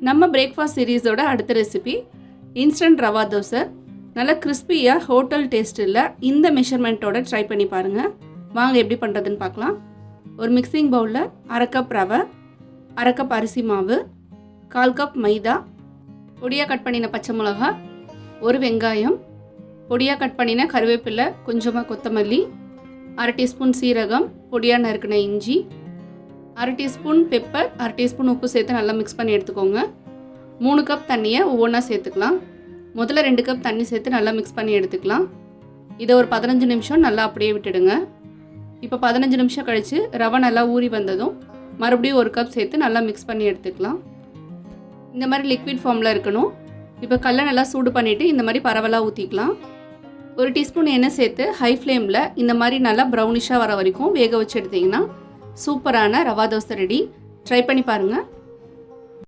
நம்ம பிரேக்ஃபாஸ்ட் சீரீஸோட அடுத்த recipe instant rava dosa. நல்லா கிறிஸ்பியாக ஹோட்டல் டேஸ்ட்டில் இந்த மெஷர்மெண்ட்டோட ட்ரை பண்ணி பாருங்கள். வாங்க எப்படி பண்ணுறதுன்னு பார்க்கலாம். ஒரு மிக்சிங் பவுலில் 1/2 கப் ரவை, 1/2 கப் அரிசி மாவு, 1/4 கப் மைதா, பொடியாக கட் பண்ணின பச்சை மிளகா, ஒரு வெங்காயம், பொடியாக கட் பண்ணின கருவேப்பிலை, கொஞ்சமாக கொத்தமல்லி, 1/2 டீஸ்பூன் சீரகம், பொடியாக நறுக்கின இஞ்சி, 1/2 டீஸ்பூன் பெப்பர், 1/2 டீஸ்பூன் உப்பு சேர்த்து நல்லா மிக்ஸ் பண்ணி எடுத்துக்கோங்க. 3 கப் தண்ணியை ஒவ்வொன்றா சேர்த்துக்கலாம். முதல்ல 2 கப் தண்ணி சேர்த்து நல்லா மிக்ஸ் பண்ணி எடுத்துக்கலாம். இதை ஒரு 15 நிமிஷம் நல்லா அப்படியே விட்டுடுங்க. இப்போ 15 நிமிஷம் கழித்து ரவை நல்லா ஊறி வந்ததும் மறுபடியும் 1 கப் சேர்த்து நல்லா மிக்ஸ் பண்ணி எடுத்துக்கலாம். இந்த மாதிரி லிக்விட் ஃபார்மில் இருக்கணும். இப்போ கல்லை நல்லா சூடு பண்ணிவிட்டு இந்த மாதிரி பரவலாக ஊற்றிக்கலாம். 1 டீஸ்பூன் எண்ணெய் சேர்த்து ஹை ஃப்ளேமில் இந்த மாதிரி நல்லா ப்ரௌனிஷாக வர வரைக்கும் வேக வச்சு எடுத்திங்கன்னா சூப்பரான ரவா தோசை ரெடி. ட்ரை பண்ணி பாருங்கள்.